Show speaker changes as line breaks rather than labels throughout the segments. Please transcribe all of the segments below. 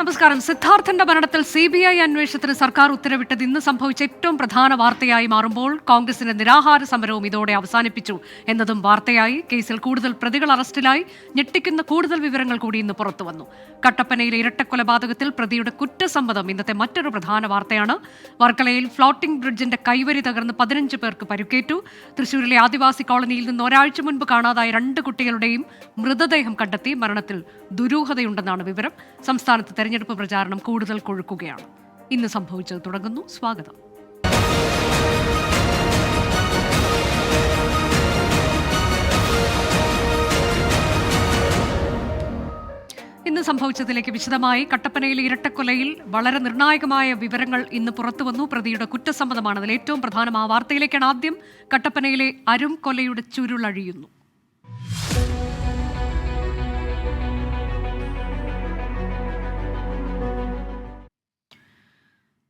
നമസ്കാരം. സിദ്ധാർത്ഥന്റെ മരണത്തിൽ CBI അന്വേഷണത്തിന് സർക്കാർ ഉത്തരവിട്ടത് ഇന്ന് സംഭവിച്ച ഏറ്റവും പ്രധാന വാർത്തയായി മാറുമ്പോൾ കോൺഗ്രസിന്റെ നിരാഹാര സമരവും ഇതോടെ അവസാനിപ്പിച്ചു എന്നതും വാർത്തയായി. കേസിൽ കൂടുതൽ പ്രതികൾ അറസ്റ്റിലായി. ഞെട്ടിക്കുന്ന കൂടുതൽ വിവരങ്ങൾ കൂടി ഇന്ന് പുറത്തുവന്നു. കട്ടപ്പനയിലെ ഇരട്ടക്കൊലപാതകത്തിൽ പ്രതിയുടെ കുറ്റസമ്മതം ഇന്നത്തെ മറ്റൊരു പ്രധാന വാർത്തയാണ്. വർക്കലയിൽ ഫ്ലോട്ടിംഗ് ബ്രിഡ്ജിന്റെ കൈവരി തകർന്ന് 15 പേർക്ക് പരിക്കേറ്റു. തൃശൂരിലെ ആദിവാസി കോളനിയിൽ നിന്ന് ഒരാഴ്ച മുൻപ് കാണാതായ 2 കുട്ടികളുടെയും മൃതദേഹം കണ്ടെത്തി. മരണത്തിൽ ദുരൂഹതയുണ്ടെന്നാണ് വിവരം. സംസ്ഥാനത്ത് തെരഞ്ഞെടുപ്പ് പ്രചാരണം കൂടുതൽ കൊഴുക്കുകയാണ്. ഇന്ന് സംഭവിച്ചത് തുടങ്ങുന്നു. സ്വാഗതം. ഇന്ന് സംഭവിച്ചതിലേക്ക് വിശദമായി. കട്ടപ്പനയിലെ ഇരട്ടക്കൊലയിൽ വളരെ നിർണായകമായ വിവരങ്ങൾ ഇന്ന് പുറത്തുവന്നു. പ്രതിയുടെ കുറ്റസമ്മതമാണ് അതിൽ ഏറ്റവും പ്രധാനം. ആ വാർത്തയിലേക്കാണ് ആദ്യം. കട്ടപ്പനയിലെ അരും കൊലയുടെ ചുരുളഴിയുന്നു.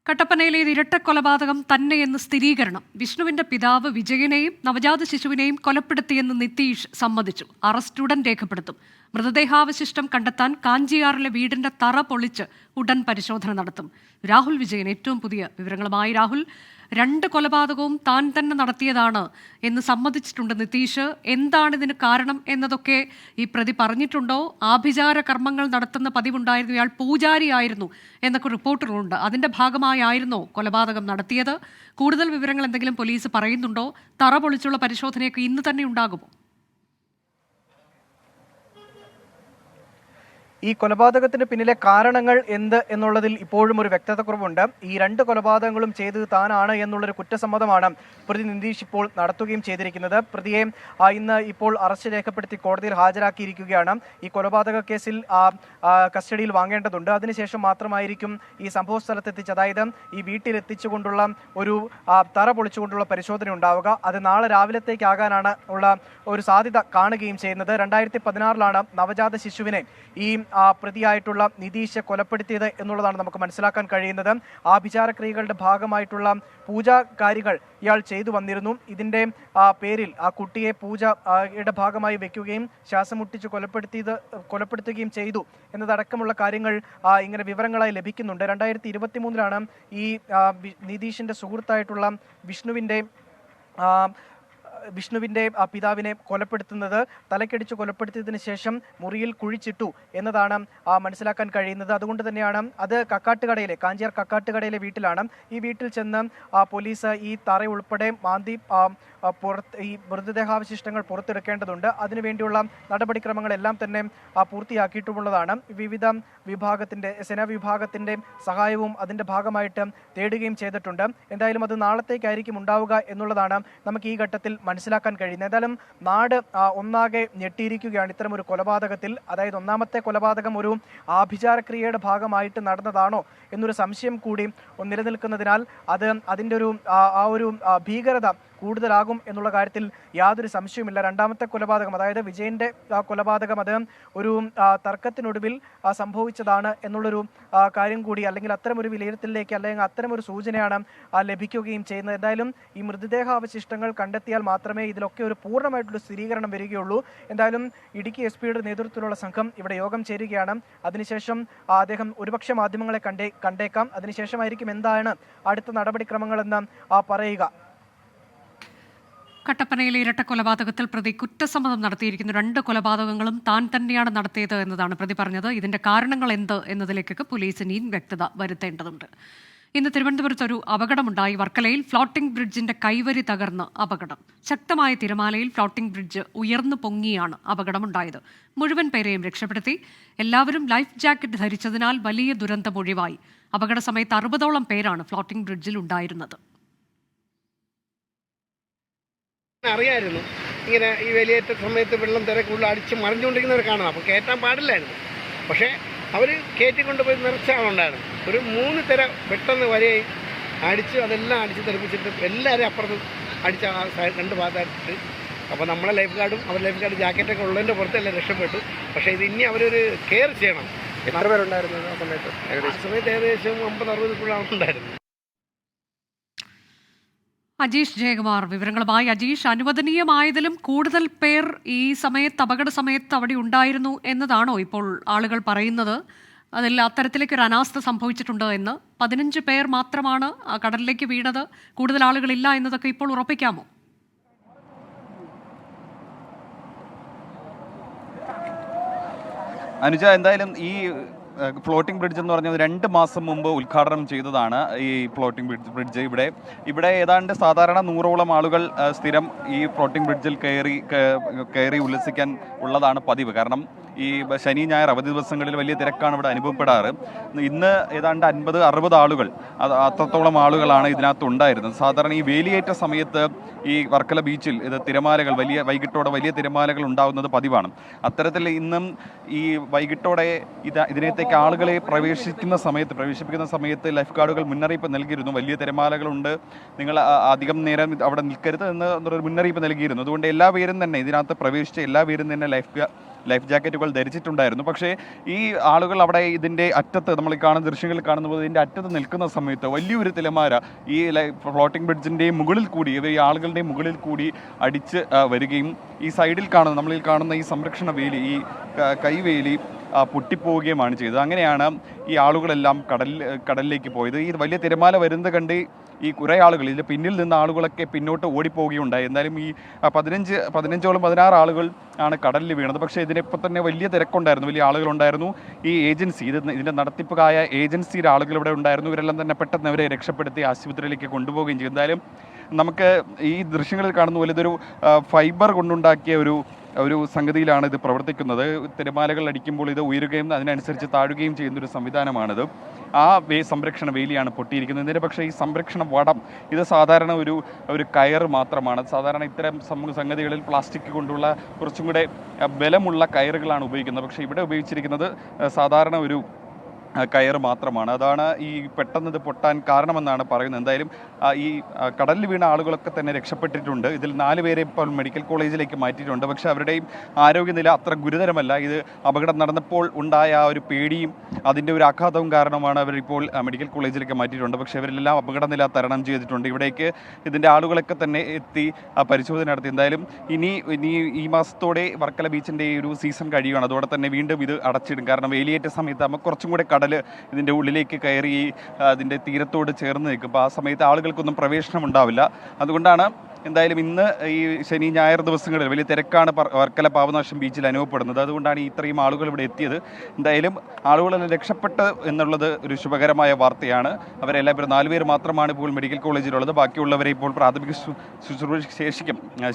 കട്ടപ്പനയിലെ ഇരട്ടക്കൊലപാതകം തന്നെയെന്ന് സ്ഥിരീകരണം. വിഷ്ണുവിന്റെ പിതാവ് വിജയനെയും നവജാത ശിശുവിനെയും കൊലപ്പെടുത്തിയെന്ന് നിതീഷ് സമ്മതിച്ചു. അറസ്റ്റ് ഉടൻ രേഖപ്പെടുത്തും. മൃതദേഹാവശിഷ്ടം കണ്ടെത്താൻ കാഞ്ചിയാറിലെ വീടിന്റെ തറ പൊളിച്ച് ഉടൻ പരിശോധന നടത്തും. രാഹുൽ വിജയൻ ഏറ്റവും പുതിയ വിവരങ്ങളുമായി. രാഹുൽ, 2 കൊലപാതകവും താൻ തന്നെ നടത്തിയതാണ് എന്ന് സമ്മതിച്ചിട്ടുണ്ട് നിതീഷ്. എന്താണ് ഇതിന് കാരണം എന്നതൊക്കെ ഈ പ്രതി പറഞ്ഞിട്ടുണ്ടോ? ആഭിചാര കർമ്മങ്ങൾ നടത്തുന്ന പതിവുണ്ടായിരുന്നു, ഇയാൾ പൂജാരിയായിരുന്നു എന്നൊക്കെ റിപ്പോർട്ടുകളുണ്ട്. അതിന്റെ ഭാഗമായായിരുന്നോ കൊലപാതകം നടത്തിയത്? കൂടുതൽ വിവരങ്ങൾ എന്തെങ്കിലും പോലീസ് പറയുന്നുണ്ടോ? തറ പൊളിച്ചുള്ള പരിശോധനയൊക്കെ ഇന്ന് തന്നെ ഉണ്ടാകുമോ?
ഈ കൊലപാതകത്തിന് പിന്നിലെ കാരണങ്ങൾ എന്ത് എന്നുള്ളതിൽ ഇപ്പോഴും ഒരു വ്യക്തതക്കുറവുണ്ട്. ഈ 2 കൊലപാതകങ്ങളും ചെയ്തത് താനാണ് എന്നുള്ളൊരു കുറ്റസമ്മതമാണ് പ്രതി നിതീഷ് ഇപ്പോൾ നടത്തുകയും ചെയ്തിരിക്കുന്നത്. പ്രതിയെ ഇന്ന് ഇപ്പോൾ അറസ്റ്റ് രേഖപ്പെടുത്തി കോടതിയിൽ ഹാജരാക്കിയിരിക്കുകയാണ്. ഈ കൊലപാതക കേസിൽ കസ്റ്റഡിയിൽ വാങ്ങേണ്ടതുണ്ട്. അതിനുശേഷം മാത്രമായിരിക്കും ഈ സംഭവ സ്ഥലത്തെത്തിച്ച്, അതായത് ഈ വീട്ടിലെത്തിച്ചുകൊണ്ടുള്ള ഒരു തറ പൊളിച്ചുകൊണ്ടുള്ള പരിശോധന ഉണ്ടാവുക. അത് നാളെ രാവിലത്തേക്കാകാനാണ് ഉള്ള ഒരു സാധ്യത കാണുകയും ചെയ്യുന്നത്. 2016 നവജാത ശിശുവിനെ ഈ പ്രതിയായിട്ടുള്ള നിതീഷ് കൊലപ്പെടുത്തിയത് എന്നുള്ളതാണ് നമുക്ക് മനസ്സിലാക്കാൻ കഴിയുന്നത്. ആഭിചാരക്രിയകളുടെ ഭാഗമായിട്ടുള്ള പൂജാകാരികൾ ഇയാൾ ചെയ്തു വന്നിരുന്നു. ഇതിന്റെ പേരിൽ ആ കുട്ടിയെ പൂജയുടെ ഭാഗമായി വെക്കുകയും ശ്വാസം മുട്ടിച്ച് കൊലപ്പെടുത്തുകയും ചെയ്തു എന്നതടക്കമുള്ള കാര്യങ്ങൾ ഇങ്ങനെ വിവരങ്ങളായി ലഭിക്കുന്നുണ്ട്. 2023 ഈ നിതീഷിന്റെ സുഹൃത്തായിട്ടുള്ള വിഷ്ണുവിന്റെ പിതാവിനെ കൊലപ്പെടുത്തുന്നത്. തലക്കടിച്ച് കൊലപ്പെടുത്തിയതിനു ശേഷം മുറിയിൽ കുഴിച്ചിട്ടു എന്നതാണ് മനസ്സിലാക്കാൻ കഴിയുന്നത്. അതുകൊണ്ട് തന്നെയാണ് അത് കാഞ്ചിയാർ കക്കാട്ടുകടയിലെ വീട്ടിലാണ്. ഈ വീട്ടിൽ ചെന്ന് പോലീസ് ഈ തറ ഉൾപ്പെടെ മാന്തി ഈ മൃതദേഹാവശിഷ്ടങ്ങൾ പുറത്തെടുക്കേണ്ടതുണ്ട്. അതിനുവേണ്ടിയുള്ള നടപടിക്രമങ്ങളെല്ലാം തന്നെ പൂർത്തിയാക്കിയിട്ടുള്ളതാണ്. വിവിധ സേനാ വിഭാഗത്തിന്റെ സഹായവും അതിന്റെ ഭാഗമായിട്ട് തേടുകയും ചെയ്തിട്ടുണ്ട്. എന്തായാലും അത് നാളത്തേക്കായിരിക്കും ഉണ്ടാവുക എന്നുള്ളതാണ് നമുക്ക് ഈ ഘട്ടത്തിൽ മനസ്സിലാക്കാൻ കഴിയുന്നത്. ഏതായാലും നാട് ഒന്നാകെ ഞെട്ടിയിരിക്കുകയാണ് ഇത്തരമൊരു കൊലപാതകത്തിൽ. അതായത് 1ാമത്തെ കൊലപാതകം ഒരു ആഭിചാരക്രിയയുടെ ഭാഗമായിട്ട് നടന്നതാണോ എന്നൊരു സംശയം കൂടി നിലനിൽക്കുന്നതിനാൽ അതിൻ്റെ ഒരു ഭീകരത കൂടുതലാകും എന്നുള്ള കാര്യത്തിൽ യാതൊരു സംശയവുമില്ല. 2ാമത്തെ കൊലപാതകം, അതായത് വിജയന്റെ കൊലപാതകം, അത് ഒരു തർക്കത്തിനൊടുവിൽ സംഭവിച്ചതാണ് എന്നുള്ളൊരു കാര്യം കൂടി, അല്ലെങ്കിൽ അത്തരമൊരു വിലയിരുത്തലിലേക്ക്, അല്ലെങ്കിൽ അത്തരമൊരു സൂചനയാണ് ലഭിക്കുകയും ചെയ്യുന്നത്. എന്തായാലും ഈ മൃതദേഹാവശിഷ്ടങ്ങൾ കണ്ടെത്തിയാൽ മാത്രമേ ഇതിലൊക്കെ ഒരു പൂർണ്ണമായിട്ടുള്ള സ്ഥിരീകരണം വരികയുള്ളൂ. എന്തായാലും ഇടുക്കി SP നേതൃത്വത്തിലുള്ള സംഘം ഇവിടെ യോഗം ചേരുകയാണ്. അതിനുശേഷം അദ്ദേഹം ഒരുപക്ഷെ മാധ്യമങ്ങളെ കണ്ടേക്കാം. അതിനുശേഷമായിരിക്കും എന്താണ് അടുത്ത നടപടിക്രമങ്ങളെന്ന് പറയുക.
കട്ടപ്പനയിലെ ഇരട്ടക്കൊലപാതകത്തിൽ പ്രതി കുറ്റസമ്മതം നടത്തിയിരിക്കുന്നു. 2 കൊലപാതകങ്ങളും താൻ തന്നെയാണ് നടത്തിയത് എന്നതാണ് പ്രതി പറഞ്ഞത്. ഇതിന്റെ കാരണങ്ങൾ എന്ത് എന്നതിലേക്കൊക്കെ പോലീസ് ഇനിയും വ്യക്തത വരുത്തേണ്ടതുണ്ട്. ഇന്ന് തിരുവനന്തപുരത്ത് ഒരു അപകടമുണ്ടായി. വർക്കലയിൽ ഫ്ലോട്ടിംഗ് ബ്രിഡ്ജിന്റെ കൈവരി തകർന്ന് അപകടം. ശക്തമായ തിരമാലയിൽ ഫ്ലോട്ടിംഗ് ബ്രിഡ്ജ് ഉയർന്നു പൊങ്ങിയാണ് അപകടമുണ്ടായത്. മുഴുവൻ പേരെയും രക്ഷപ്പെടുത്തി. എല്ലാവരും ലൈഫ് ജാക്കറ്റ് ധരിച്ചതിനാൽ വലിയ ദുരന്തം ഒഴിവായി. അപകട സമയത്ത് 60ഓളം പേരാണ് ഫ്ലോട്ടിംഗ് ബ്രിഡ്ജിൽ ഉണ്ടായിരുന്നത്.
അറിയായിരുന്നു ഇങ്ങനെ ഈ വേലിയേറ്റ സമയത്ത് വെള്ളം തിരക്കുള്ള അടിച്ച് മറിഞ്ഞുകൊണ്ടിരിക്കുന്നവർ കാണുന്നത്. അപ്പോൾ കയറ്റാൻ പാടില്ലായിരുന്നു. പക്ഷേ അവർ കയറ്റിക്കൊണ്ടുപോയി നിറച്ച ആളുണ്ടായിരുന്നു. ഒരു 3 തിര പെട്ടെന്ന് വരെയായി അതെല്ലാം അടിച്ച് തെറിപ്പിച്ചിട്ട് എല്ലാവരും അപ്പുറത്ത് അടിച്ച 2 ഭാഗത്തായിട്ട്. അപ്പോൾ നമ്മളെ ലൈഫ് ഗാർഡും അവർ ലൈഫ് ഗാർഡ് ജാക്കറ്റൊക്കെ ഉള്ളതിൻ്റെ പുറത്തെല്ലാം രക്ഷപ്പെട്ടു. പക്ഷേ ഇത് ഇനി അവരൊരു കെയർ ചെയ്യണം.
എത്ര പേരുണ്ടായിരുന്നു ആ സമയത്ത്?
ഏകദേശം 50-60 ആളുണ്ടായിരുന്നു.
അജീഷ് ജയകുമാർ വിവരങ്ങളുമായി. അജീഷ്, അനുവദനീയമായതിലും കൂടുതൽ പേർ ഈ സമയത്ത്, അപകട സമയത്ത് അവിടെ ഉണ്ടായിരുന്നു എന്നതാണോ ഇപ്പോൾ ആളുകൾ പറയുന്നത്? അതിൽ അത്തരത്തിലേക്ക് ഒരു അനാസ്ഥ സംഭവിച്ചിട്ടുണ്ട് എന്ന് 15 പേർ മാത്രമാണ് കടലിലേക്ക് വീണത്, കൂടുതൽ ആളുകളില്ല എന്നതൊക്കെ ഇപ്പോൾ ഉറപ്പിക്കാമോ?
അനുജ, എന്തായാലും ഈ ഫ്ലോട്ടിംഗ് ബ്രിഡ്ജ് എന്ന് പറഞ്ഞത് 2 മാസം മുമ്പ് ഉദ്ഘാടനം ചെയ്തതാണ്. ഈ ഫ്ലോട്ടിംഗ് ബ്രിഡ്ജ് ഇവിടെ ഏതാണ്ട് സാധാരണ 100ഓളം ആളുകൾ സ്ഥിരം ഈ ഫ്ലോട്ടിംഗ് ബ്രിഡ്ജിൽ കയറി ഉല്ലസിക്കാൻ ഉള്ളതാണ് പതിവ്. കാരണം ഈ ശനി ഞായർ അവധി ദിവസങ്ങളിൽ വലിയ തിരക്കാണ് ഇവിടെ അനുഭവപ്പെടാറ്. ഇന്ന് ഏതാണ്ട് 50-60 ആളുകൾ, അത്രത്തോളം ആളുകളാണ് ഇതിനകത്ത് ഉണ്ടായിരുന്നത്. സാധാരണ ഈ വേലിയേറ്റ സമയത്ത് ഈ വർക്കല ബീച്ചിൽ ഇത് തിരമാലകൾ വൈകിട്ടോടെ വലിയ തിരമാലകൾ ഉണ്ടാകുന്നത് പതിവാണ്. അത്തരത്തിൽ ഇന്നും ഈ വൈകിട്ടോടെ ഇതിനകത്തേക്ക് ആളുകളെ പ്രവേശിപ്പിക്കുന്ന സമയത്ത് ലൈഫ് ഗാർഡുകൾ മുന്നറിയിപ്പ് നൽകിയിരുന്നു. വലിയ തിരമാലകളുണ്ട്, നിങ്ങൾ അധികം നേരം അവിടെ നിൽക്കരുത് എന്നൊരു മുന്നറിയിപ്പ് നൽകിയിരുന്നു. അതുകൊണ്ട് എല്ലാവരും തന്നെ ഇതിനകത്ത് പ്രവേശിച്ച എല്ലാവരും തന്നെ ലൈഫ് ജാക്കറ്റുകൾ ധരിച്ചിട്ടുണ്ടായിരുന്നു. പക്ഷേ ഈ ആളുകൾ അവിടെ ഇതിൻ്റെ അറ്റത്ത്, നമ്മൾ ഈ കാണുന്ന ദൃശ്യങ്ങളിൽ കാണുന്ന പോലെ ഇതിൻ്റെ അറ്റത്ത് നിൽക്കുന്ന സമയത്ത് വലിയൊരു തിരമാല ഈ ഫ്ലോട്ടിംഗ് ബ്രിഡ്ജിൻ്റെ മുകളിൽ കൂടി, ഈ ആളുകളുടെ മുകളിൽ കൂടി അടിച്ച് വരികയും ഈ സൈഡിൽ കാണുന്ന, നമ്മളിൽ കാണുന്ന ഈ സംരക്ഷണ വേലി, ഈ കൈവേലി പൊട്ടിപ്പോവുകയുമാണ് ചെയ്തത്. അങ്ങനെയാണ് ഈ ആളുകളെല്ലാം കടലിലേക്ക് പോയത്. ഈ വലിയ തിരമാല വരുന്നത് കണ്ട് ഈ കുറേ ആളുകൾ, ഇതിൻ്റെ പിന്നിൽ നിന്ന് ആളുകളൊക്കെ പിന്നോട്ട് ഓടിപ്പോവുകയുണ്ടായി. എന്തായാലും ഈ 16 ആളുകൾ ആണ് കടലിൽ വീണത്. പക്ഷേ ഇതിനിപ്പോൾ തന്നെ വലിയ തിരക്കുണ്ടായിരുന്നു, വലിയ ആളുകളുണ്ടായിരുന്നു. ഈ ഏജൻസി, ഇതിൻ്റെ നടത്തിപ്പുകായ ഏജൻസിയുടെ ആളുകൾ ഇവിടെ ഉണ്ടായിരുന്നു. ഇവരെല്ലാം തന്നെ പെട്ടെന്ന് അവരെ രക്ഷപ്പെടുത്തി ആശുപത്രിയിലേക്ക് കൊണ്ടുപോവുകയും ചെയ്തു. എന്തായാലും നമുക്ക് ഈ ദൃശ്യങ്ങളിൽ കാണുന്ന പോലെ ഇതൊരു ഫൈബർ കൊണ്ടുണ്ടാക്കിയ ഒരു സംഗതിയിലാണ് ഇത് പ്രവർത്തിക്കുന്നത്. തിരമാലകൾ അടിക്കുമ്പോൾ ഇത് ഉയരുകയും അതിനനുസരിച്ച് താഴുകയും ചെയ്യുന്നൊരു സംവിധാനമാണിത്. ആ സംരക്ഷണ വേലിയാണ് പൊട്ടിയിരിക്കുന്നത്. ഇതിൻ്റെ പക്ഷേ ഈ സംരക്ഷണ വടം ഇത് സാധാരണ ഒരു കയർ മാത്രമാണ്. സാധാരണ ഇത്തരം സംഗതികളിൽ പ്ലാസ്റ്റിക് കൊണ്ടുള്ള കുറച്ചും കൂടെ ബലമുള്ള കയറുകളാണ് ഉപയോഗിക്കുന്നത്. പക്ഷേ ഇവിടെ ഉപയോഗിച്ചിരിക്കുന്നത് സാധാരണ ഒരു കയറ് മാത്രമാണ്. അതാണ് ഈ പെട്ടെന്ന് ഇത് പൊട്ടാൻ കാരണമെന്നാണ് പറയുന്നത്. എന്തായാലും ഈ കടലിൽ വീണ ആളുകളൊക്കെ തന്നെ രക്ഷപ്പെട്ടിട്ടുണ്ട്. ഇതിൽ 4 പേരെ ഇപ്പോൾ മെഡിക്കൽ കോളേജിലേക്ക് മാറ്റിയിട്ടുണ്ട്. പക്ഷേ അവരുടെയും ആരോഗ്യനില അത്ര ഗുരുതരമല്ല. ഇത് അപകടം നടന്നപ്പോൾ ഉണ്ടായ ആ ഒരു പേടിയും അതിൻ്റെ ഒരു ആഘാതവും കാരണമാണ് അവരിപ്പോൾ മെഡിക്കൽ കോളേജിലേക്ക് മാറ്റിയിട്ടുണ്ട്. പക്ഷേ അവരെല്ലാം അപകടനില തരണം ചെയ്തിട്ടുണ്ട്. ഇവിടേക്ക് ഇതിൻ്റെ ആളുകളൊക്കെ തന്നെ എത്തി പരിശോധന നടത്തി. എന്തായാലും ഇനി ഈ മാസത്തോടെ വർക്കല ബീച്ചിൻ്റെ ഈ ഒരു സീസൺ കഴിയുകയാണ്. അതോടെ തന്നെ വീണ്ടും ഇത് അടച്ചിടും. കാരണം വേലിയേറ്റ സമയത്ത് നമുക്ക് കുറച്ചും കൂടെ കടൽ ഇതിൻ്റെ ഉള്ളിലേക്ക് കയറി അതിൻ്റെ തീരത്തോട് ചേർന്ന് നിൽക്കും. അപ്പോൾ ആ സമയത്ത് ആളുകൾക്കൊന്നും പ്രവേശനം ഉണ്ടാവില്ല. അതുകൊണ്ടാണ് എന്തായാലും ഇന്ന് ഈ ശനി ഞായർ ദിവസങ്ങളിൽ വലിയ തിരക്കാണ് വർക്കല പാപനാശം ബീച്ചിൽ അനുഭവപ്പെടുന്നത്. അതുകൊണ്ടാണ് ഇത്രയും ആളുകൾ ഇവിടെ എത്തിയത്. എന്തായാലും ആളുകളെല്ലാം രക്ഷപ്പെട്ട് എന്നുള്ളത് ഒരു ശുഭകരമായ വാർത്തയാണ്. അവരെല്ലാവരും 4 പേര് മാത്രമാണ് ഇപ്പോൾ മെഡിക്കൽ കോളേജിലുള്ളത്. ബാക്കിയുള്ളവരെ ഇപ്പോൾ പ്രാഥമിക ശുശ്രൂഷയ്ക്ക്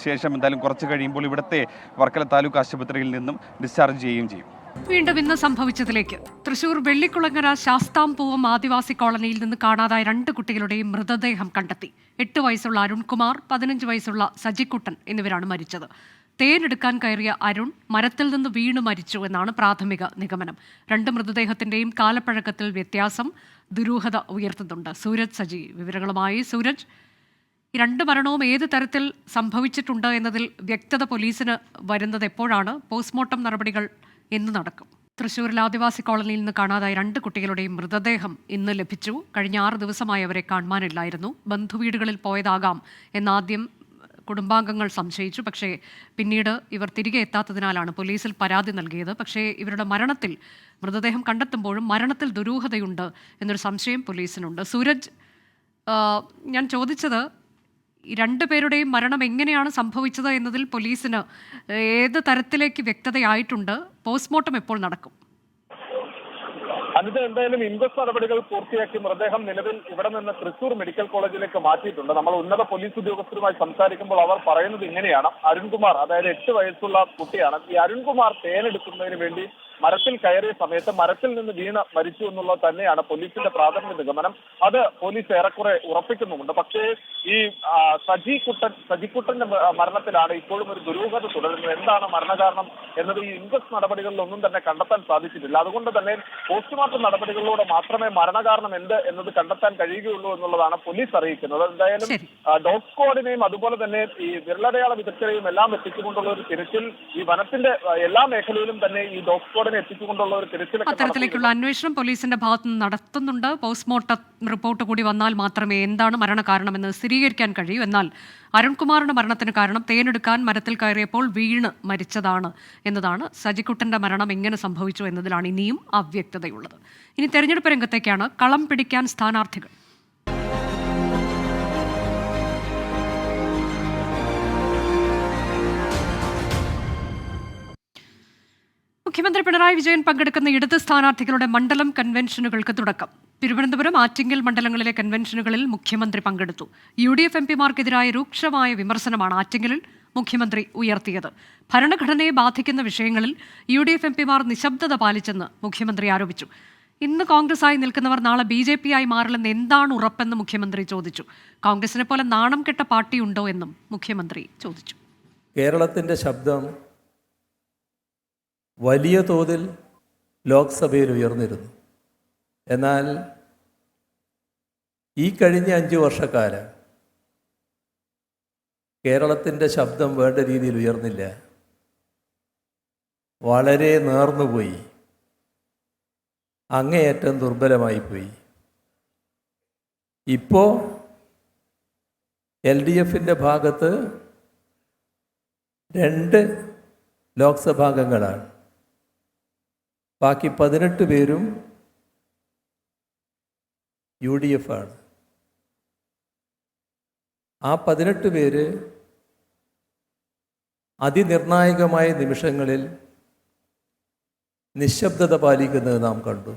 ശേഷം എന്തായാലും കുറച്ച് കഴിയുമ്പോൾ ഇവിടുത്തെ വർക്കല താലൂക്ക് ആശുപത്രിയിൽ നിന്നും ഡിസ്ചാർജ് ചെയ്യുകയും ചെയ്യും.
വീണ്ടും ഇന്ന് സംഭവിച്ചതിലേക്ക്. തൃശൂർ വെള്ളിക്കുളങ്ങര ശാസ്താംപൂവം ആദിവാസി കോളനിയിൽ നിന്ന് കാണാതായ 2 കുട്ടികളുടെയും മൃതദേഹം കണ്ടെത്തി. 8 വയസ്സുള്ള അരുൺകുമാർ, 15 വയസ്സുള്ള സജിക്കുട്ടൻ എന്നിവരാണ് മരിച്ചത്. തേനെടുക്കാൻ കയറിയ അരുൺ മരത്തിൽ നിന്ന് വീണ് മരിച്ചു എന്നാണ് പ്രാഥമിക നിഗമനം. 2 മൃതദേഹത്തിന്റെയും കാലപ്പഴക്കത്തിൽ വ്യത്യാസം ദുരൂഹത ഉയർത്തുന്നുണ്ട്. സൂരജ് സജി വിവരങ്ങളുമായി. സൂരജ്, ഈ 2 മരണവും ഏത് തരത്തിൽ സംഭവിച്ചിട്ടുണ്ട് എന്നതിൽ വ്യക്തത പോലീസിന് വരുന്നത് എപ്പോഴാണ്? പോസ്റ്റ്മോർട്ടം നടപടികൾ എന്ന് നടക്കും? തൃശ്ശൂരിൽ ആദിവാസി കോളനിയിൽ നിന്ന് കാണാതായ 2 കുട്ടികളുടെയും മൃതദേഹം ഇന്ന് ലഭിച്ചു. കഴിഞ്ഞ 6 ദിവസമായി അവരെ കാണുവാനില്ലായിരുന്നു. ബന്ധുവീടുകളിൽ പോയതാകാം എന്നാദ്യം കുടുംബാംഗങ്ങൾ സംശയിച്ചു. പക്ഷേ പിന്നീട് ഇവർ തിരികെ എത്താത്തതിനാലാണ് പോലീസിൽ പരാതി നൽകിയത്. പക്ഷേ ഇവരുടെ മൃതദേഹം കണ്ടെത്തുമ്പോഴും മരണത്തിൽ ദുരൂഹതയുണ്ട് എന്നൊരു സംശയം പോലീസിനുണ്ട്. സൂരജ്, ഞാൻ ചോദിച്ചത് 2 പേരുടെയും മരണം എങ്ങനെയാണ് സംഭവിച്ചത് എന്നതിൽ പോലീസിന് ഏത് തരത്തിലേക്ക് വ്യക്തതയായിട്ടുണ്ട്? പോസ്റ്റ്മോർട്ടം എപ്പോൾ നടക്കും?
അതിന് എന്തായാലും ഇൻക്വസ്റ്റ് നടപടികൾ പൂർത്തിയാക്കി മൃതദേഹം നിലവിൽ ഇവിടെ നിന്ന് തൃശൂർ മെഡിക്കൽ കോളേജിലേക്ക് മാറ്റിയിട്ടുണ്ട്. നമ്മൾ ഉന്നത പോലീസ് ഉദ്യോഗസ്ഥരുമായി സംസാരിക്കുമ്പോൾ അവർ പറയുന്നത് ഇങ്ങനെയാണ്. അരുൺകുമാർ, അതായത് 8 വയസ്സുള്ള കുട്ടിയാണ്. ഈ അരുൺകുമാർ തേനെടുക്കുന്നതിന് വേണ്ടി മരത്തിൽ കയറിയ സമയത്ത് മരത്തിൽ നിന്ന് വീണ് മരിച്ചു എന്നുള്ളത് തന്നെയാണ് പോലീസിന്റെ പ്രാഥമിക നിഗമനം. അത് പോലീസ് ഏറെക്കുറെ ഉറപ്പിക്കുന്നുമുണ്ട്. പക്ഷേ ഈ സജിക്കുട്ടന്റെ മരണത്തിലാണ് ഇപ്പോഴും ഒരു ദുരൂഹത തുടരുന്നത്. എന്താണ് മരണകാരണം എന്നത് ഈ ഇൻക്വസ്റ്റ് നടപടികളിൽ ഒന്നും തന്നെ കണ്ടെത്താൻ സാധിച്ചിട്ടില്ല. അതുകൊണ്ട് തന്നെ പോസ്റ്റ്മോർട്ടം നടപടികളിലൂടെ മാത്രമേ മരണകാരണം എന്ത് എന്നത് കണ്ടെത്താൻ കഴിയുകയുള്ളൂ എന്നുള്ളതാണ് പോലീസ് അറിയിക്കുന്നത്. എന്തായാലും ഡോഗ് സ്ക്വാഡിനെയും അതുപോലെ തന്നെ ഈ വിരലടയാള വിദഗ്ധരെയും എല്ലാം എത്തിച്ചുകൊണ്ടുള്ള ഒരു തിരച്ചിൽ ഈ വനത്തിന്റെ എല്ലാ മേഖലയിലും തന്നെ ഈ ഡോഗ് സ്ക്വാഡ് ഉടനെ എത്തിച്ചുകൊണ്ടുള്ള ഒരു തിരച്ചിലൊക്കെ
അത്തരത്തിലേക്കുള്ള അന്വേഷണം പോലീസിന്റെ ഭാഗത്ത് നിന്ന് നടത്തുന്നുണ്ട്. പോസ്റ്റ്മോർട്ടം റിപ്പോർട്ട് കൂടി വന്നാൽ മാത്രമേ എന്താണ് മരണകാരണമെന്ന് സ്ഥിരീകരിക്കാൻ കഴിയൂ. എന്നാൽ അരുൺകുമാറിന്റെ മരണത്തിന് കാരണം തേനെടുക്കാൻ മരത്തിൽ കയറിയപ്പോൾ വീണ് മരിച്ചതാണ് എന്നതാണ്. സജിക്കുട്ടന്റെ മരണം എങ്ങനെ സംഭവിച്ചു എന്നതിലാണ് ഇനിയും അവ്യക്തതയുള്ളത്. ഇനി തെരഞ്ഞെടുപ്പ് രംഗത്തേക്കാണ്. കളം പിടിക്കാൻ സ്ഥാനാർത്ഥികൾ. മുഖ്യമന്ത്രി പിണറായി വിജയൻ പങ്കെടുക്കുന്ന ഇടത് സ്ഥാനാർത്ഥികളുടെ മണ്ഡലം കൺവെൻഷനുകൾക്ക് തുടക്കം. തിരുവനന്തപുരം, ആറ്റിങ്ങൽ മണ്ഡലങ്ങളിലെ കൺവെൻഷനുകളിൽ മുഖ്യമന്ത്രി പങ്കെടുത്തു. UDF എംപിമാർക്കെതിരായ രൂക്ഷമായ വിമർശനമാണ് ആറ്റിങ്ങലിൽ മുഖ്യമന്ത്രി ഉയർത്തിയത്. ഭരണഘടനയെ ബാധിക്കുന്ന വിഷയങ്ങളിൽ UDF എംപിമാർ നിശബ്ദത പാലിച്ചെന്ന് മുഖ്യമന്ത്രി ആരോപിച്ചു. ഇന്ന് കോൺഗ്രസായി നിൽക്കുന്നവർ നാളെ BJP ആയി മാറില്ലെന്ന് എന്താണ് ഉറപ്പെന്ന് മുഖ്യമന്ത്രി ചോദിച്ചു. കോൺഗ്രസിനെ പോലെ നാണം കെട്ട പാർട്ടിയുണ്ടോ എന്നും മുഖ്യമന്ത്രി ചോദിച്ചു.
കേരളത്തിൻ്റെ ശബ്ദം വലിയ തോതിൽ ലോക്സഭയിൽ ഉയർന്നിരുന്നു. എന്നാൽ ഈ കഴിഞ്ഞ 5 വർഷക്കാലം കേരളത്തിൻ്റെ ശബ്ദം വേണ്ട രീതിയിൽ ഉയർന്നില്ല. വളരെ നേർന്നുപോയി, അങ്ങേയറ്റം ദുർബലമായിപ്പോയി. ഇപ്പോൾ LDFൻ്റെ ഭാഗത്ത് 2 ലോക്സഭാംഗങ്ങളാണ്. ബാക്കി 18 പേരും UDF ആണ്. ആ 18 പേര് അതിനിർണായകമായ നിമിഷങ്ങളിൽ നിശബ്ദത പാലിക്കുന്നത് നാം കണ്ടു.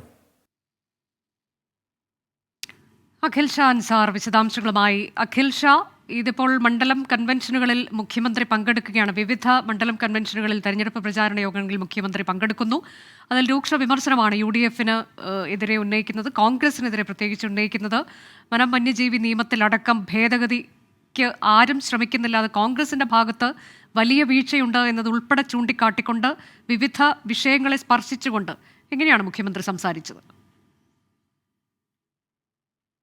അഖിൽ ഷാ അൻസാർ വിശദാംശങ്ങളുമായി. അഖിൽ ഷാ, ഇതിപ്പോൾ മണ്ഡലം കൺവെൻഷനുകളിൽ മുഖ്യമന്ത്രി പങ്കെടുക്കുകയാണ്. വിവിധ മണ്ഡലം കൺവെൻഷനുകളിൽ തെരഞ്ഞെടുപ്പ് പ്രചാരണ യോഗങ്ങളിൽ മുഖ്യമന്ത്രി പങ്കെടുക്കുന്നു. അതിൽ രൂക്ഷ വിമർശനമാണ് UDFന് എതിരെ ഉന്നയിക്കുന്നത്, കോൺഗ്രസിനെതിരെ പ്രത്യേകിച്ച് ഉന്നയിക്കുന്നത്. വനം വന്യജീവി നിയമത്തിലടക്കം ഭേദഗതിക്ക് ആരും ശ്രമിക്കുന്നില്ല, അത് കോൺഗ്രസിന്റെ ഭാഗത്ത് വലിയ വീഴ്ചയുണ്ട് എന്നത് ഉൾപ്പെടെ ചൂണ്ടിക്കാട്ടിക്കൊണ്ട് വിവിധ വിഷയങ്ങളെ സ്പർശിച്ചുകൊണ്ട് എങ്ങനെയാണ് മുഖ്യമന്ത്രി സംസാരിച്ചത്?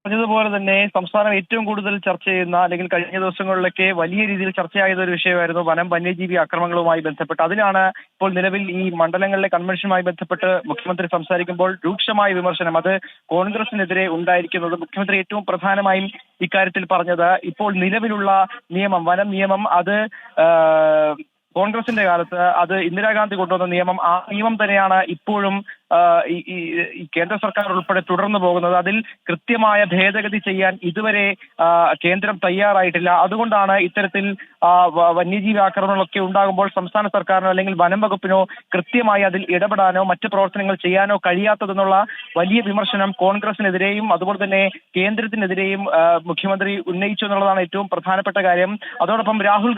പറഞ്ഞതുപോലെ തന്നെ സംസ്ഥാനം ഏറ്റവും കൂടുതൽ ചർച്ച ചെയ്യുന്ന, അല്ലെങ്കിൽ കഴിഞ്ഞ ദിവസങ്ങളിലൊക്കെ വലിയ രീതിയിൽ ചർച്ചയായത് ഒരു വിഷയമായിരുന്നു വനം വന്യജീവി ആക്രമണങ്ങളുമായി ബന്ധപ്പെട്ട്. അതിലാണ് ഇപ്പോൾ നിലവിൽ ഈ മണ്ഡലങ്ങളിലെ കൺവെൻഷനുമായി ബന്ധപ്പെട്ട് മുഖ്യമന്ത്രി സംസാരിക്കുമ്പോൾ രൂക്ഷമായ വിമർശനം അത് കോൺഗ്രസിനെതിരെ ഉണ്ടായിരിക്കുന്നത്. മുഖ്യമന്ത്രി ഏറ്റവും പ്രധാനമായും ഇക്കാര്യത്തിൽ പറഞ്ഞത് ഇപ്പോൾ നിലവിലുള്ള നിയമം, വനം നിയമം, അത് കോൺഗ്രസിന്റെ കാലത്ത് അത് ഇന്ദിരാഗാന്ധി കൊണ്ടുവന്ന നിയമം, ആ നിയമം തന്നെയാണ് ഇപ്പോഴും ഈ കേന്ദ്ര സർക്കാർ ഉൾപ്പെടെ തുടർന്നു പോകുന്നത്. അതിൽ കൃത്യമായ ഭേദഗതി ചെയ്യാൻ ഇതുവരെ കേന്ദ്രം തയ്യാറായിട്ടില്ല. അതുകൊണ്ടാണ് ഇത്തരത്തിൽ വന്യജീവി ആക്രമണങ്ങളൊക്കെ ഉണ്ടാകുമ്പോൾ സംസ്ഥാന സർക്കാരിനോ അല്ലെങ്കിൽ വനം വകുപ്പിനോ കൃത്യമായി അതിൽ ഇടപെടാനോ മറ്റ് പ്രവർത്തനങ്ങൾ ചെയ്യാനോ കഴിയാത്തതെന്നുള്ള വലിയ വിമർശനം കോൺഗ്രസിനെതിരെയും അതുപോലെ തന്നെ കേന്ദ്രത്തിനെതിരെയും മുഖ്യമന്ത്രി ഉന്നയിച്ചു എന്നുള്ളതാണ് ഏറ്റവും പ്രധാനപ്പെട്ട കാര്യം. അതോടൊപ്പം രാഹുൽ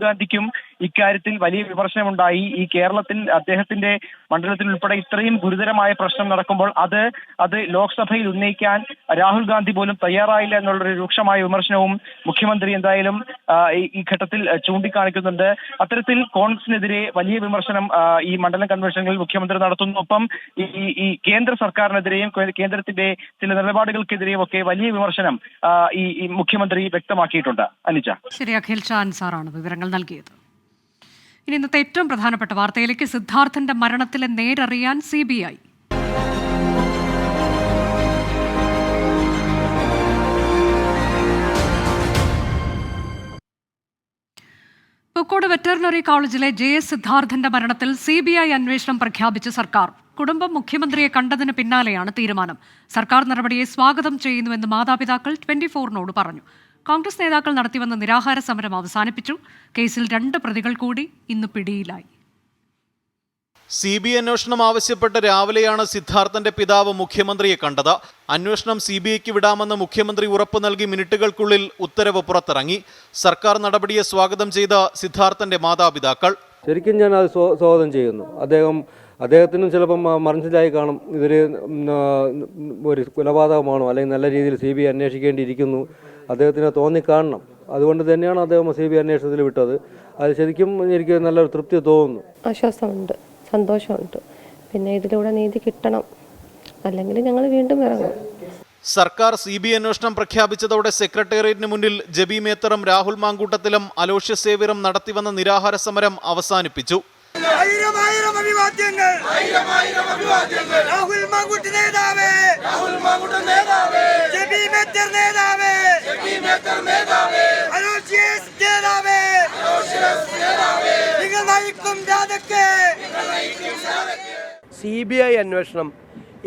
ഗാന്ധിക്കും ഇക്കാര്യത്തിൽ വലിയ വിമർശനമുണ്ടായി. ഈ കേരളത്തിൽ അദ്ദേഹത്തിന്റെ മണ്ഡലത്തിൽ ഉൾപ്പെടെ ഇത്രയും ഗുരുതരമായ പ്രശ്നം നടക്കുമ്പോൾ അത് ലോക്സഭയിൽ ഉന്നയിക്കാൻ രാഹുൽ ഗാന്ധി പോലും തയ്യാറായില്ല എന്നുള്ളൊരു രൂക്ഷമായ വിമർശനവും മുഖ്യമന്ത്രി എന്തായാലും ഈ ഘട്ടത്തിൽ ചൂണ്ടിക്കാണിക്കുന്നുണ്ട്. അത്തരത്തിൽ കോൺഗ്രസിനെതിരെ വലിയ വിമർശനം ഈ മണ്ഡലം കൺവെൻഷനിൽ മുഖ്യമന്ത്രി നടത്തുന്നു. ഒപ്പം ഈ കേന്ദ്ര സർക്കാരിനെതിരെയും കേന്ദ്രത്തിന്റെ ചില നിലപാടുകൾക്കെതിരെയും ഒക്കെ വലിയ വിമർശനം ഈ മുഖ്യമന്ത്രി വ്യക്തമാക്കിയിട്ടുണ്ട്. അനിച്ച.
ശരി, അഖിൽ ഷാ അൻസാറാണ് വിവരങ്ങൾ നൽകിയത്. ഇനി ഇന്നത്തെ ഏറ്റവും പ്രധാനപ്പെട്ട വാർത്തയിലേക്ക്. സിദ്ധാർത്ഥന്റെ മരണത്തിലെ നേരറിയാൻ CBI. പൂക്കോട് വെറ്ററിനറി കോളേജിലെ JS സിദ്ധാർത്ഥന്റെ മരണത്തിൽ CBI അന്വേഷണം പ്രഖ്യാപിച്ച് സർക്കാർ. കുടുംബം മുഖ്യമന്ത്രിയെ കണ്ടതിന് പിന്നാലെയാണ് തീരുമാനം. സർക്കാർ നടപടിയെ സ്വാഗതം ചെയ്യുന്നുവെന്ന് മാതാപിതാക്കൾ 24നോട് പറഞ്ഞു. കോൺഗ്രസ് നേതാക്കൾ നടത്തിവന്ന നിരാഹാര സമരം അവസാനിപ്പിച്ചു. കേസിൽ 2 പ്രതികൾ കൂടി ഇന്ന് പിടിയിലായി.
CBI അന്വേഷണം ആവശ്യപ്പെട്ട് രാവിലെയാണ് സിദ്ധാർത്ഥന്റെ പിതാവ് മുഖ്യമന്ത്രിയെ കണ്ടത്. അന്വേഷണം CBIക്ക് വിടാമെന്ന് മുഖ്യമന്ത്രി ഉറപ്പു നൽകി മിനിറ്റുകൾക്കുള്ളിൽ ഉത്തരവ് പുറത്തിറങ്ങി. സർക്കാർ നടപടിയെ സ്വാഗതം ചെയ്ത സിദ്ധാർത്ഥന്റെ മാതാപിതാക്കൾ.
ശരിക്കും ഞാൻ അത് സ്വാഗതം ചെയ്യുന്നു. അദ്ദേഹത്തിനും ചിലപ്പം മനസ്സിലായി കാണും ഇതൊരു ഒരു കൊലപാതകമാണോ അല്ലെങ്കിൽ നല്ല രീതിയിൽ CBI അന്വേഷിക്കേണ്ടിയിരിക്കുന്നു, അദ്ദേഹത്തിന് തോന്നിക്കാണണം. അതുകൊണ്ട് തന്നെയാണ് അദ്ദേഹം CBI അന്വേഷണത്തിൽ വിട്ടത്. അത് ശരിക്കും എനിക്ക് നല്ലൊരു തൃപ്തി തോന്നുന്നു.
ആശ്വാസമുണ്ട്, സന്തോഷമുണ്ട്. പിന്നെ ഇതിലൂടെ നീതി കിട്ടണം, അല്ലെങ്കിൽ ഞങ്ങൾ വീണ്ടും ഇറങ്ങും.
സർക്കാർ CBI അന്വേഷണം പ്രഖ്യാപിച്ചതോടെ സെക്രട്ടേറിയറ്റിന് മുന്നിൽ ജബി മേത്തറും രാഹുൽ മാങ്കൂട്ടത്തിലും അലോഷ്യസ് സേവ്യറും നടത്തിവന്ന നിരാഹാര സമരം അവസാനിപ്പിച്ചു.
CBI അന്വേഷണം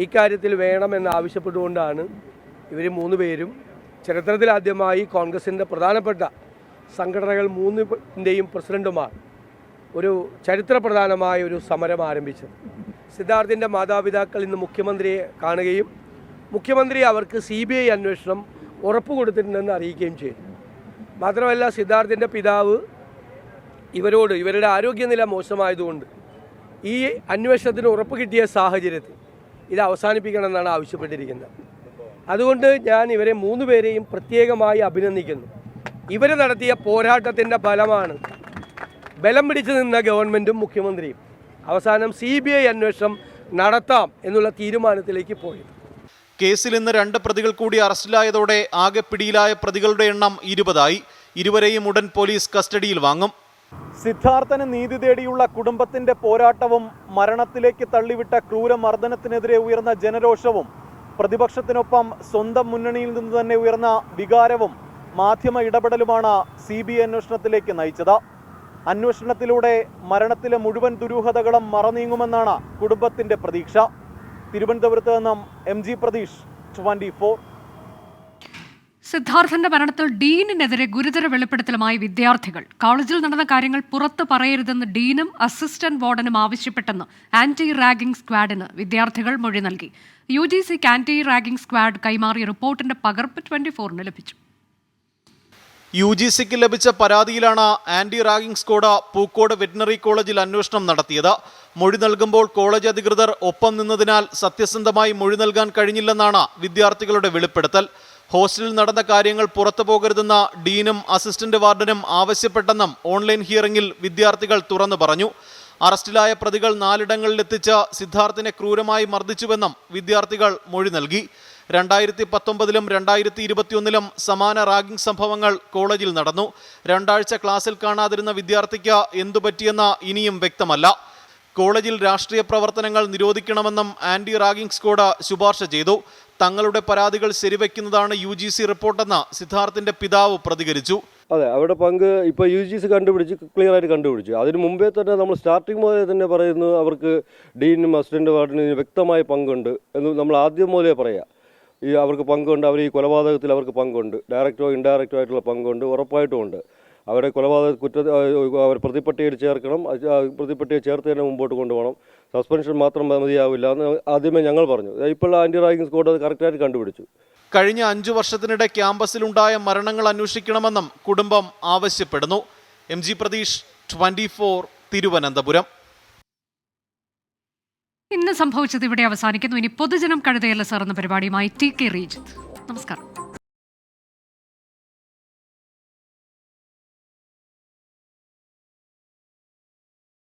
ഇക്കാര്യത്തിൽ വേണമെന്ന് ആവശ്യപ്പെട്ടുകൊണ്ടാണ് ഇവർ 3 പേരും ചരിത്രത്തിലാദ്യമായി കോൺഗ്രസിൻ്റെ പ്രധാനപ്പെട്ട സംഘടനകൾ 3ൻ്റെയും പ്രസിഡന്റുമാർ ഒരു ചരിത്രപ്രധാനമായ ഒരു സമരം ആരംഭിച്ചത്. സിദ്ധാർത്ഥിൻ്റെ മാതാപിതാക്കൾ ഇന്ന് മുഖ്യമന്ത്രിയെ കാണുകയും മുഖ്യമന്ത്രി അവർക്ക് CBI അന്വേഷണം ഉറപ്പ് കൊടുത്തിട്ടുണ്ടെന്ന് അറിയിക്കുകയും ചെയ്തു. മാത്രമല്ല സിദ്ധാർത്ഥിൻ്റെ പിതാവ് ഇവരോട് ഇവരുടെ ആരോഗ്യനില മോശമായതുകൊണ്ട് ഈ അന്വേഷണത്തിന് ഉറപ്പ് കിട്ടിയ സാഹചര്യത്തിൽ ഇത് അവസാനിപ്പിക്കണമെന്നാണ് ആവശ്യപ്പെട്ടിരിക്കുന്നത്. അതുകൊണ്ട് ഞാൻ ഇവരെ 3 പേരെയും പ്രത്യേകമായി അഭിനന്ദിക്കുന്നു. ഇവർ നടത്തിയ പോരാട്ടത്തിൻ്റെ ഫലമാണ് ബലം പിടിച്ചു നിന്ന ഗവൺമെൻറ്റും മുഖ്യമന്ത്രിയും അവസാനം CBI അന്വേഷണം നടത്താം എന്നുള്ള തീരുമാനത്തിലേക്ക് പോയത്.
കേസിൽ ഇന്ന് 2 പ്രതികൾ കൂടി അറസ്റ്റിലായതോടെ ആകെ പിടിയിലായ പ്രതികളുടെ എണ്ണം 20ആയി. ഇരുവരെയും ഉടൻ പോലീസ് കസ്റ്റഡിയിൽ വാങ്ങും. സിദ്ധാർത്ഥന് നീതി തേടിയുള്ള കുടുംബത്തിന്റെ പോരാട്ടവും മരണത്തിലേക്ക് തള്ളിവിട്ട ക്രൂരമർദ്ദനത്തിനെതിരെ ഉയർന്ന ജനരോഷവും പ്രതിപക്ഷത്തിനൊപ്പം സ്വന്തം മുന്നണിയിൽ നിന്ന് തന്നെ ഉയർന്ന വികാരവും മാധ്യമ ഇടപെടലുമാണ് CBI അന്വേഷണത്തിലേക്ക് നയിച്ചത്. അന്വേഷണത്തിലൂടെ മരണത്തിലെ മുഴുവൻ ദുരൂഹതകളും മറനീങ്ങുമെന്നാണ് കുടുംബത്തിന്റെ പ്രതീക്ഷ. തിരുവനന്തപുരത്ത് നിന്നും MG പ്രതീഷ്, 24.
സിദ്ധാർത്ഥന്റെ മരണത്തിൽ ഡീനിനെതിരെ ഗുരുതര വെളിപ്പെടുത്തലുമായി വിദ്യാർത്ഥികൾ. കോളേജിൽ നടന്ന കാര്യങ്ങൾ പുറത്തു പറയരുതെന്ന് ഡീനും അസിസ്റ്റന്റ് വാർഡനും ആവശ്യപ്പെട്ടെന്ന് ആന്റി റാഗിംഗ് സ്ക്വാഡിന് വിദ്യാർത്ഥികൾ മൊഴി നൽകി. UGCക്ക് ആന്റി റാഗിംഗ് സ്ക്വാഡ് കൈമാറിയ റിപ്പോർട്ടിന്റെ പകർപ്പ് 24ന് ലഭിച്ചു.
UGCക്ക് ലഭിച്ച പരാതിയിലാണ് anti ragging squad Pookode veterinary കോളേജിൽ അന്വേഷണം നടത്തിയത്. മൊഴി നൽകുമ്പോൾ കോളേജ് അധികൃതർ ഒപ്പം നിന്നതിനാൽ സത്യസന്ധമായി മൊഴി നൽകാൻ കഴിഞ്ഞില്ലെന്നാണ് വിദ്യാർത്ഥികളുടെ വെളിപ്പെടുത്തൽ. ഹോസ്റ്റലിൽ നടന്ന കാര്യങ്ങൾ പുറത്തു പോകരുതെന്ന ഡീനും അസിസ്റ്റന്റ് വാർഡനും ആവശ്യപ്പെട്ടെന്നും ഓൺലൈൻ ഹിയറിംഗിൽ വിദ്യാർത്ഥികൾ തുറന്നു പറഞ്ഞു. അറസ്റ്റിലായ പ്രതികൾ 4 ഇടങ്ങളിലെത്തിച്ച് സിദ്ധാർത്ഥിനെ ക്രൂരമായി മർദ്ദിച്ചുവെന്നും വിദ്യാർത്ഥികൾ മൊഴി നൽകി. 2019-ലും 2021-ലും സമാന റാഗിംഗ് സംഭവങ്ങൾ കോളേജിൽ നടന്നു. 2 ആഴ്ച ക്ലാസ്സിൽ കാണാതിരുന്ന വിദ്യാർത്ഥിക്ക് എന്തുപറ്റിയെന്ന് ഇനിയും വ്യക്തമല്ല. കോളേജിൽ രാഷ്ട്രീയ പ്രവർത്തനങ്ങൾ നിരോധിക്കണമെന്നും ആന്റി റാഗിംഗ് സ്ക്വാഡ് ശുപാർശ ചെയ്തു. തങ്ങളുടെ പരാതികൾ ശരിവെക്കുന്നതാണ് UGC റിപ്പോർട്ടെന്ന് സിദ്ധാർത്ഥിന്റെ പിതാവ് പ്രതികരിച്ചു.
അതെ, അവിടെ പങ്ക് ഇപ്പോൾ UGC കണ്ടുപിടിച്ച് ക്ലിയറായിട്ട് കണ്ടുപിടിച്ചു. അതിന് മുമ്പേ തന്നെ നമ്മൾ സ്റ്റാർട്ടിങ് മുതലേ തന്നെ പറയുന്നു അവർക്ക് ഡീനും അസിസ്റ്റന്റ് വാർഡിനും വ്യക്തമായ പങ്കുണ്ട് എന്ന് നമ്മൾ ആദ്യം മുതലേ പറയാം. അവർക്ക് പങ്കുണ്ട്, അവർ ഈ കൊലപാതകത്തിൽ അവർക്ക് പങ്കുണ്ട്, ഡയറക്റ്റോ ഇൻഡയറക്റ്റോ ആയിട്ടുള്ള പങ്കുണ്ട്, ഉറപ്പായിട്ടുമുണ്ട്. അവരെ കൊലപാതക അവർ പ്രതിപ്പട്ടികയിൽ ചേർക്കണം, പ്രതിപ്പട്ടികയിൽ ചേർത്ത് തന്നെ മുമ്പോട്ട് കൊണ്ടുപോകണം. സസ്പെൻഷൻ മാത്രം മതിയാവില്ല എന്ന് ആദ്യമേ ഞങ്ങൾ പറഞ്ഞു. ഇപ്പോൾ ആന്റി റാഗിംഗ് സ്ക്വാഡ് അത് കറക്റ്റായിട്ട് കണ്ടുപിടിച്ചു.
കഴിഞ്ഞ 5 വർഷത്തിനിടെ ക്യാമ്പസിലുണ്ടായ മരണങ്ങൾ അന്വേഷിക്കണമെന്നും കുടുംബം ആവശ്യപ്പെടുന്നു. MG പ്രതീഷ്, 24, തിരുവനന്തപുരം.
ഇന്ന് സംഭവിച്ചത് ഇവിടെ അവസാനിക്കുന്നു. ഇനി പൊതുജനം കഴുതയല്ല സാർ എന്ന പരിപാടിയുമായി TK റീജിത്ത്. നമസ്കാരം.